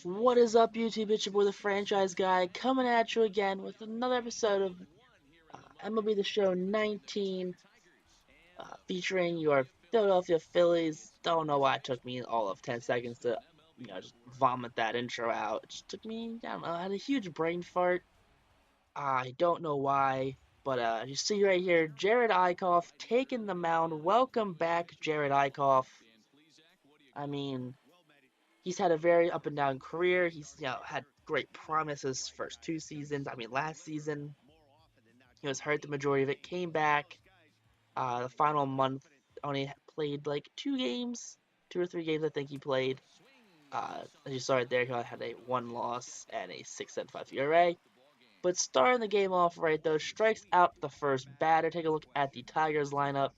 What is up, YouTube? It's your boy, the Franchise Guy, coming at you again with another episode of MLB The Show 19, featuring your Philadelphia Phillies. Don't know why it took me all of 10 seconds to, just vomit that intro out. It just took me, I don't know, I had a huge brain fart. I don't know why, but you see right here, Jerad Eickhoff taking the mound. Welcome back, Jerad Eickhoff. I mean, he's had a very up and down career. He's had great promises first 2 seasons. I mean, last season he was hurt the majority of it. Came back. The final month only played like 2 games, 2 or 3 games I think he played. As you saw right there, he only had a 1 loss and a 6.75 ERA. But starting the game off right though, strikes out the first batter. Take a look at the Tigers lineup.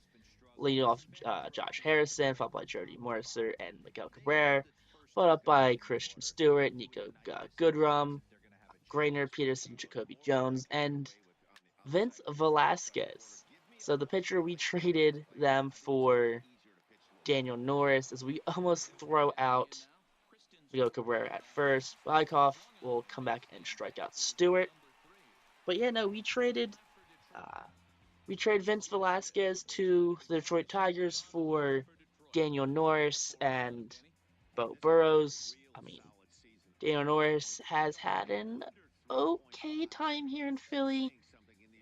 Leading off Josh Harrison, followed by Jody Morriser and Miguel Cabrera, followed up by Christian Stewart, Nico Goodrum, Grainer, Peterson, Jacoby Jones, and Vince Velasquez. So the pitcher we traded them for Daniel Norris as we almost throw out Miguel Cabrera at first. Eickhoff will come back and strike out Stewart. But yeah, no, uh, we trade Vince Velasquez to the Detroit Tigers for Daniel Norris and Bo Burrows. I mean, Daniel Norris has had an okay time here in Philly.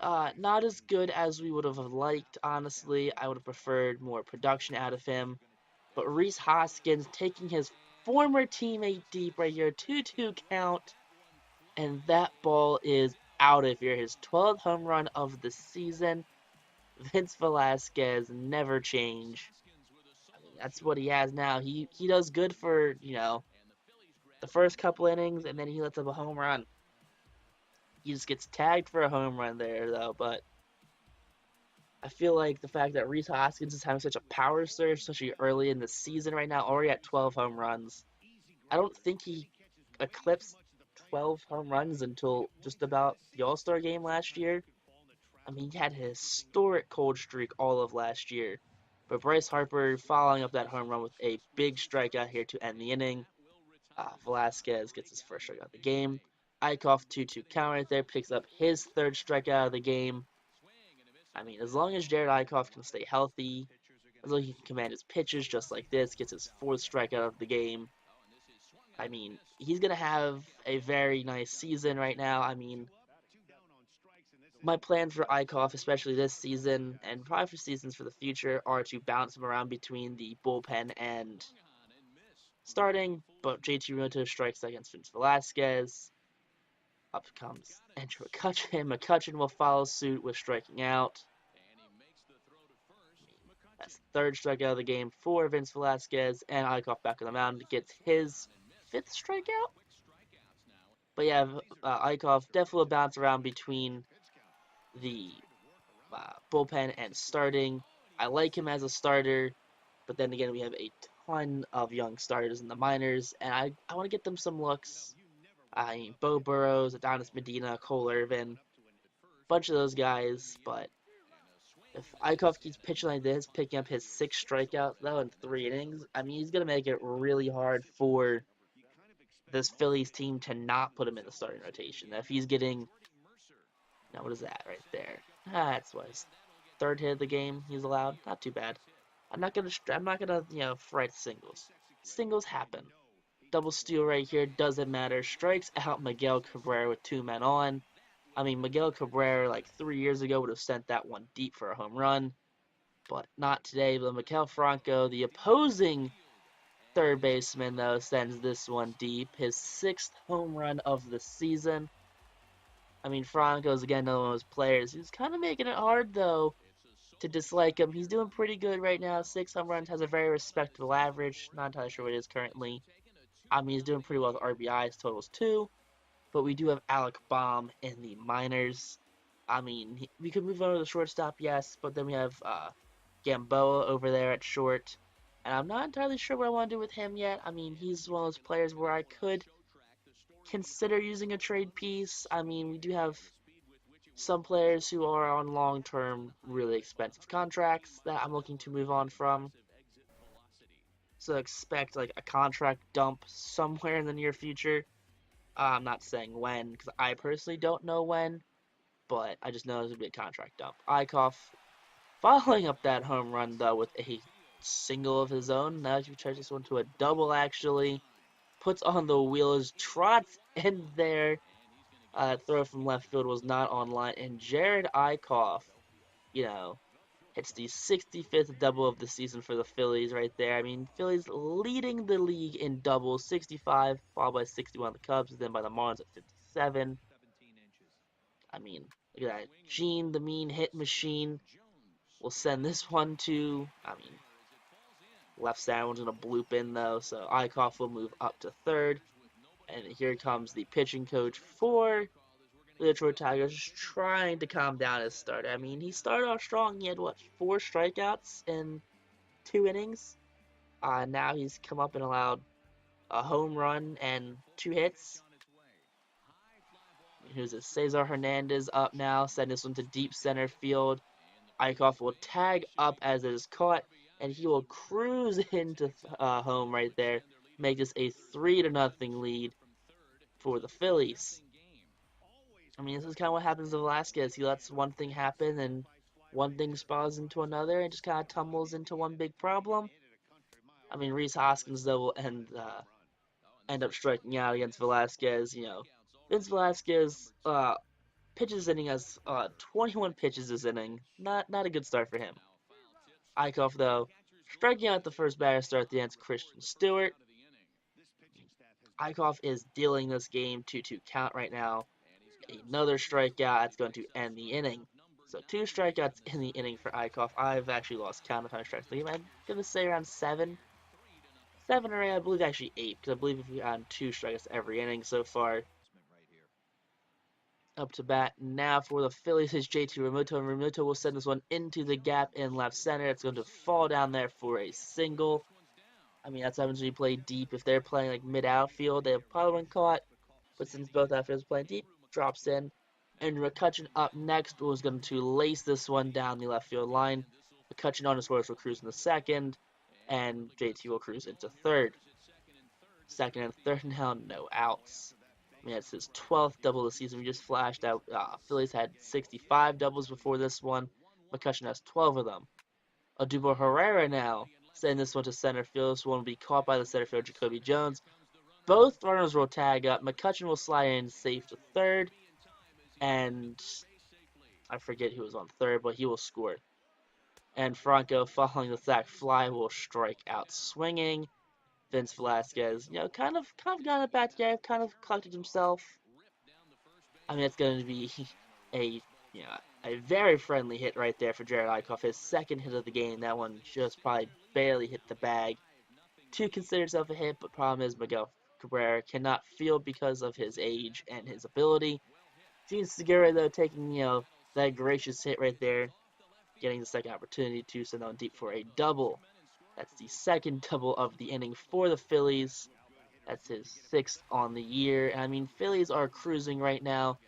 Not as good as we would have liked, honestly. I would have preferred more production out of him. But Rhys Hoskins taking his former teammate deep right here, 2-2 count, and that ball is out of here. His 12th home run of the season. Vince Velasquez never change. I mean, that's what he has now. He does good for the first couple innings, and then he lets up a home run. He just gets tagged for a home run there though. But I feel like the fact that Rhys Hoskins is having such a power surge, especially early in the season right now, already at 12 home runs. I don't think he eclipsed 12 home runs until just about the All-Star game last year. I mean, he had a historic cold streak all of last year. But Bryce Harper following up that home run with a big strikeout here to end the inning. Velasquez gets his first strikeout of the game. Eickhoff 2-2 count right there, picks up his third strikeout of the game. I mean, as long as Jerad Eickhoff can stay healthy, as long as he can command his pitches just like this, gets his fourth strikeout of the game. I mean, he's going to have a very nice season right now. I mean, my plans for Eickhoff, especially this season and probably for seasons for the future, are to bounce him around between the bullpen and starting. But JT Realmuto strikes against Vince Velasquez. Up comes Andrew McCutchen. McCutchen will follow suit with striking out. That's the third strikeout of the game for Vince Velasquez, and Eickhoff back on the mound gets his fifth strikeout. But yeah, Eickhoff definitely will bounce around between the bullpen and starting. I like him as a starter, but then again, we have a ton of young starters in the minors, and I want to get them some looks. I mean, Bo Burrows, Adonis Medina, Cole Irvin, bunch of those guys. But if Eickhoff keeps pitching like this, picking up his 6 strikeouts though in 3 innings, I mean, he's gonna make it really hard for this Phillies team to not put him in the starting rotation. If he's getting, now what is that right there? That's what his third hit of the game he's allowed. Not too bad. I'm not gonna fright singles. Singles happen. Double steal right here doesn't matter. Strikes out Miguel Cabrera with 2 men on. I mean, Miguel Cabrera like 3 years ago would have sent that one deep for a home run, but not today. But Maikel Franco, the opposing third baseman, though, sends this one deep. His 6th home run of the season. I mean, Franco's again another one of those players who's kind of making it hard though to dislike him. He's doing pretty good right now. 6 home runs, has a very respectable average. Not entirely sure what it is currently. I mean, he's doing pretty well with RBIs, totals too. But we do have Alec Baum in the minors. I mean, we could move on to the shortstop, yes, but then we have Gamboa over there at short. And I'm not entirely sure what I want to do with him yet. I mean, he's one of those players where I could consider using a trade piece. I mean, we do have some players who are on long-term, really expensive contracts that I'm looking to move on from. So expect like a contract dump somewhere in the near future. I'm not saying when, because I personally don't know when, but I just know there's gonna be a contract dump. Eickhoff following up that home run though with a single of his own. Now he turns this one to a double actually. Puts on the wheels, trots in there. Throw from left field was not on line, and Jerad Eickhoff, you know, hits the 65th double of the season for the Phillies right there. I mean, Phillies leading the league in doubles, 65, followed by 61 the Cubs, then by the Marlins at 57. I mean, look at that. Gene, the mean hit machine, will send this one to, I mean, left center one's going to bloop in though, so Eickhoff will move up to third. And here comes the pitching coach for the Detroit Tigers, just trying to calm down his starter. I mean, he started off strong. He had, what, 4 strikeouts in 2 innings? Now he's come up and allowed a home run and 2 hits. Here's it, Cesar Hernandez up now, send this one to deep center field. Eickhoff will tag up as it is caught, and he will cruise into home right there, make this a 3-0 lead for the Phillies. I mean, this is kind of what happens to Velasquez. He lets one thing happen, and one thing spawns into another, and just kind of tumbles into one big problem. I mean, Rhys Hoskins though will end up striking out against Velasquez. Vince Velasquez pitches inning as 21 pitches this inning. Not a good start for him. Eickhoff though striking out the first batter start the end Christian Stewart. Eickhoff is dealing this game 2-2 count right now. Another strikeout that's going to end the inning. So 2 strikeouts in the inning for Eickhoff. I've actually lost count of how many strikes. I'm gonna say around 7 or 8. I believe actually 8, because I believe we've gotten 2 strikeouts every inning so far. Up to bat now for the Phillies is JT Realmuto, and Realmuto will send this one into the gap in left center. It's going to fall down there for a single. I mean, that's happens when you play deep. If they're playing like mid outfield, they have probably been caught. But since both outfielders are playing deep, drops in. And McCutcheon up next was going to lace this one down the left field line. McCutcheon on his horse will cruise in the second, and JT will cruise into third. Second and third now, no outs. I mean, it's his 12th double of the season. We just flashed out. Phillies had 65 doubles before this one. McCutcheon has 12 of them. Odubel Herrera now sending this one to center field. This one will be caught by the center fielder Jacoby Jones. Both runners will tag up. McCutcheon will slide in safe to third. And I forget who was on third, but he will score. And Franco, following the sac fly, will strike out swinging. Vince Velasquez, kind of got it back together, kind of collected himself. I mean, it's going to be a a very friendly hit right there for Jerad Eickhoff. His second hit of the game. That one just probably barely hit the bag to consider itself a hit, but problem is Miguel Cabrera cannot field because of his age and his ability. Gene Segura, though, taking, that gracious hit right there, getting the second opportunity to send on deep for a double. That's the second double of the inning for the Phillies. That's his 6th on the year. And I mean, Phillies are cruising right now.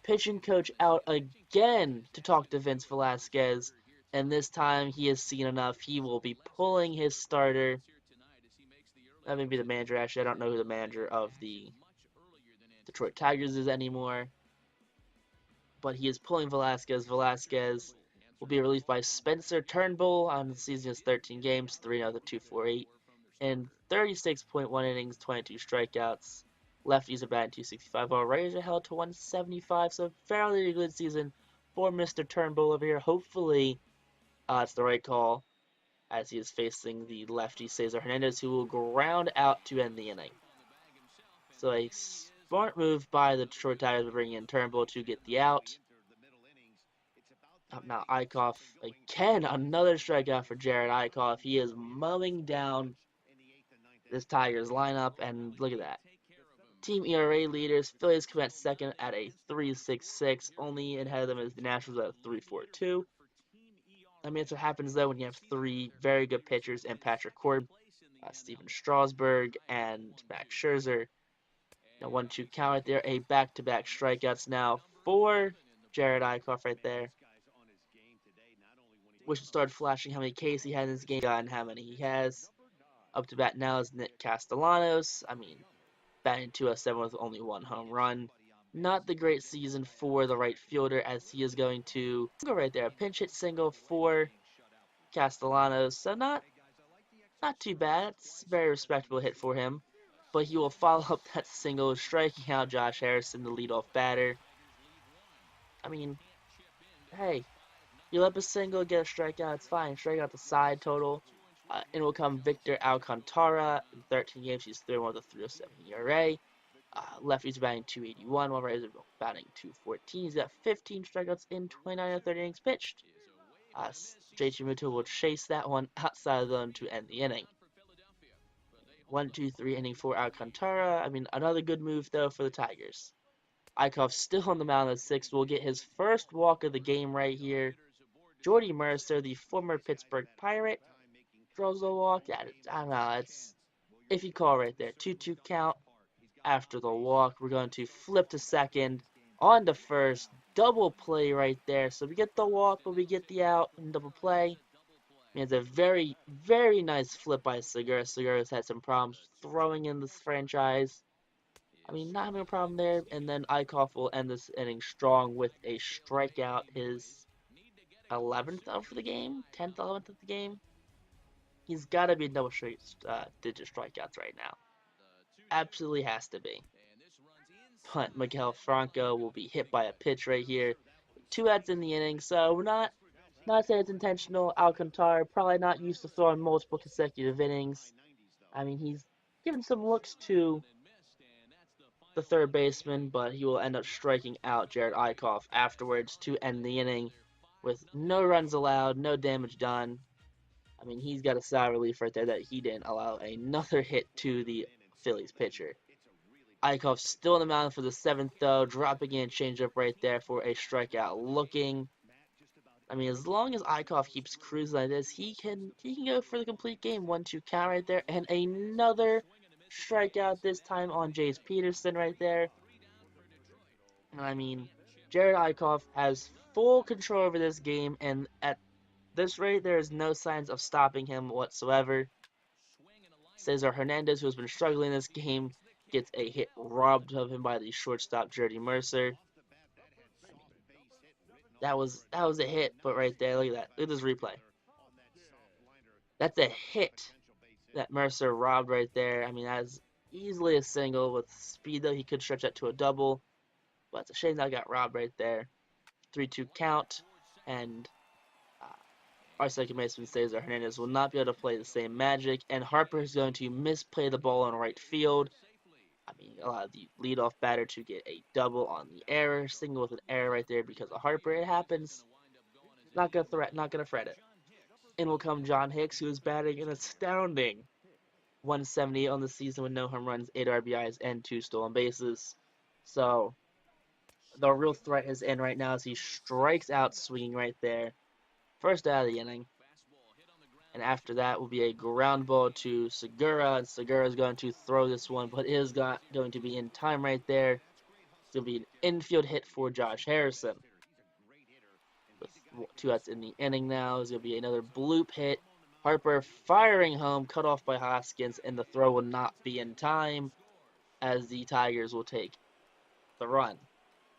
Pitching coach out again to talk to Vince Velasquez. And this time he has seen enough. He will be pulling his starter. That may be the manager, actually. I don't know who the manager of the Detroit Tigers is anymore. But he is pulling Velasquez. Velasquez will be released by Spencer Turnbull on the season's 13 games, 3-0 248, and 36.1 innings, 22 strikeouts. Lefties are batting 265, while Rays are held to 175, so fairly good season for Mr. Turnbull over here. Hopefully, it's the right call, as he is facing the lefty Cesar Hernandez, who will ground out to end the inning. So a smart move by the Detroit Tigers to bring in Turnbull to get the out. Now Eickhoff, again, another strikeout for Jerad Eickhoff. He is mowing down this Tigers lineup, and look at that. Team ERA leaders, Phillies come at second at a 3.66. Only ahead of them is the Nationals at a 3.42. I mean, that's what happens, though, when you have 3 very good pitchers and Patrick Corbin, Steven Strasburg, and Max Scherzer. Now, 1-2 count right there. A back-to-back strikeouts now for Jerad Eickhoff right there. Wish it started flashing how many Ks he had in this game and how many he has. Up to bat now is Nick Castellanos. I mean, batting 207 with only one home run. Not the great season for the right fielder as he is going to go right there. A pinch hit single for Castellanos. So not too bad. It's a very respectable hit for him. But he will follow up that single, striking out Josh Harrison, the leadoff batter. I mean, hey, you let a single get a strikeout, it's fine. Strike out the side total. In will come Victor Alcantara. In 13 games, he's 3-1 with a 3.07 ERA. Lefty's batting 281, while righty's batting 214. He's got 15 strikeouts in 29 of 30 innings pitched. JT Muto will chase that one outside of the zone to end the inning. 1-2-3 inning for Alcantara. I mean, another good move, though, for the Tigers. Eickhoff still on the mound at 6th. Will get his first walk of the game right here. Jordy Mercer, the former Pittsburgh Pirate, draws the walk. I don't know. It's if you call right there. 2-2 count after the walk. We're going to flip to second. On to first. Double play right there. So we get the walk, but we get the out and double play. I mean, it's a very, very nice flip by Segura. Segura's had some problems throwing in this franchise. I mean, not having a problem there. And then Eickhoff will end this inning strong with a strikeout. His 11th of the game, 10th, 11th of the game. He's got to be double digit strikeouts right now. Absolutely has to be. But Miguel Franco will be hit by a pitch right here. 2 outs in the inning, so we're not saying it's intentional. Alcantara probably not used to throwing multiple consecutive innings. I mean, he's given some looks to the third baseman, but he will end up striking out Jerad Eickhoff afterwards to end the inning with no runs allowed, no damage done. I mean, he's got a sigh of relief right there that he didn't allow another hit to the Phillies pitcher. Eickhoff still on the mound for the 7th, though, dropping in a changeup right there for a strikeout. Looking, I mean, as long as Eickhoff keeps cruising like this, he can go for the complete game. 1-2 count right there, and another strikeout this time on Jace Peterson right there. I mean, Jerad Eickhoff has full control over this game, and at this rate, there is no signs of stopping him whatsoever. Cesar Hernandez, who has been struggling this game, gets a hit robbed of him by the shortstop Jordy Mercer. I mean, that was a hit, but right there, look at that. Look at this replay. That's a hit that Mercer robbed right there. I mean, that is easily a single with speed, though. He could stretch that to a double, but it's a shame that got robbed right there. 3-2 count, and our second baseman Cesar Hernandez will not be able to play the same magic, and Harper is going to misplay the ball in right field. I mean, allow the leadoff batter to get a double on the error, single with an error right there because of Harper. It happens. Not gonna fret it. In will come John Hicks, who is batting an astounding 170 on the season with no home runs, 8 RBIs, and 2 stolen bases. So the real threat is in right now as he strikes out swinging right there. First out of the inning. And after that will be a ground ball to Segura, and Segura is going to throw this one, but it is going to be in time right there. It's going to be an infield hit for Josh Harrison. With 2 outs in the inning now, it's going to be another bloop hit. Harper firing home, cut off by Hoskins, and the throw will not be in time as the Tigers will take the run.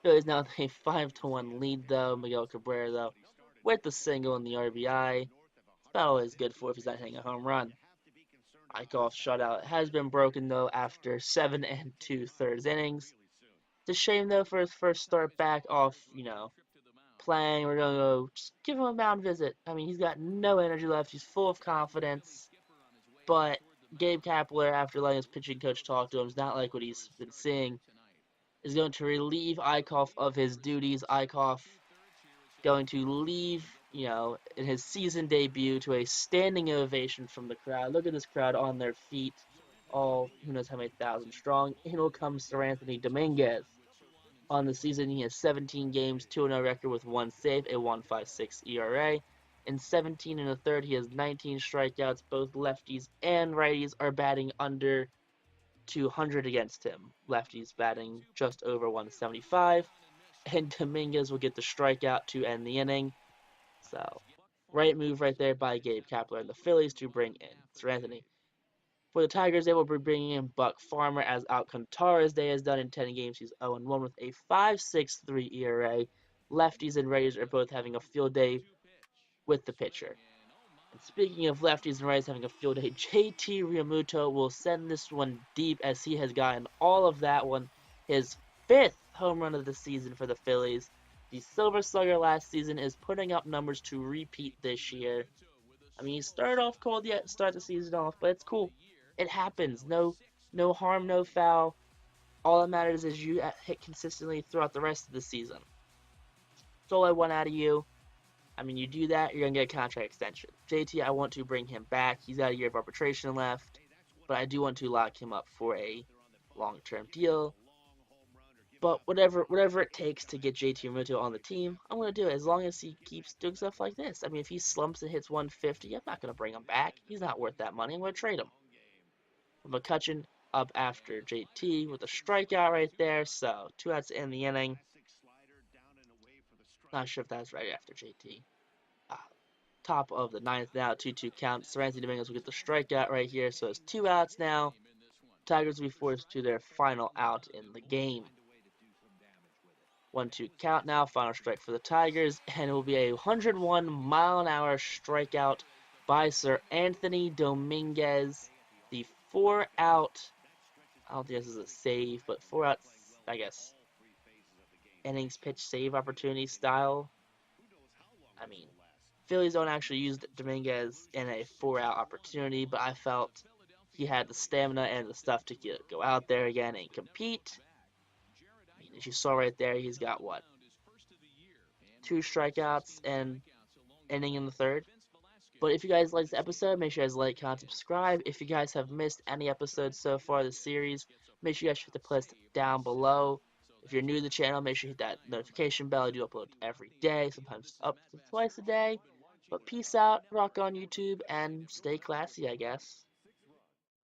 Phillies now a 5-1 lead, though. Miguel Cabrera, though, with the single and the RBI. About all he's good for if he's not hitting a home run. Eickhoff's shutout has been broken, though, after 7 2/3 innings. It's a shame, though, for his first start back off, playing. We're going to go just give him a mound visit. I mean, he's got no energy left. He's full of confidence. But Gabe Kapler, after letting his pitching coach talk to him, is not like what he's been seeing. Is going to relieve Eickhoff of his duties. Eickhoff going to leave, in his season debut to a standing ovation from the crowd. Look at this crowd on their feet, all who knows how many thousand strong. In will come Sir Anthony Dominguez. On the season, he has 17 games, 2-0 record with 1 save, a 1.56 ERA. In 17 and a third, he has 19 strikeouts. Both lefties and righties are batting under 200 against him. Lefties batting just over 175. And Dominguez will get the strikeout to end the inning. So, right move right there by Gabe Kapler and the Phillies to bring in Sir Anthony. For the Tigers, they will be bringing in Buck Farmer as Alcantara's day has done in 10 games. He's 0-1 with a 5.63 ERA. Lefties and righties are both having a field day with the pitcher. And speaking of lefties and righties having a field day, JT Realmuto will send this one deep as he has gotten all of that one. His fifth home run of the season for the Phillies. The Silver Slugger last season is putting up numbers to repeat this year. I mean, he started off cold yet, start the season off, but it's cool. It happens. No harm, no foul. All that matters is you hit consistently throughout the rest of the season. That's all I want out of you. I mean, you do that, you're going to get a contract extension. JT, I want to bring him back. He's got a year of arbitration left, but I do want to lock him up for a long-term deal. But whatever it takes to get JT Realmuto on the team, I'm going to do it as long as he keeps doing stuff like this. I mean, if he slumps and hits 150, I'm not going to bring him back. He's not worth that money. I'm going to trade him. McCutcheon up after JT with a strikeout right there, so 2 outs in the inning. Not sure if that's right after JT. Uh, Top of the ninth now, 2-2 count. Seranthony Dominguez will get the strikeout right here, so it's 2 outs now. Tigers will be forced to their final out in the game. 1-2 count now, final strike for the Tigers, and it will be a 101-mile-an-hour strikeout by Sir Anthony Dominguez. The 4-out, I don't think this is a save, but 4-out, I guess, innings pitch save opportunity style. I mean, Phillies don't actually use Dominguez in a 4-out opportunity, but I felt he had the stamina and the stuff to go out there again and compete. I mean, as you saw right there, he's got what? 2 strikeouts and inning in the third. But if you guys like this episode, make sure you guys like, comment, subscribe. If you guys have missed any episodes so far this series, make sure you guys hit the playlist down below. If you're new to the channel, make sure you hit that notification bell. I do upload every day, sometimes up to twice a day. But peace out, rock on YouTube, and stay classy, I guess.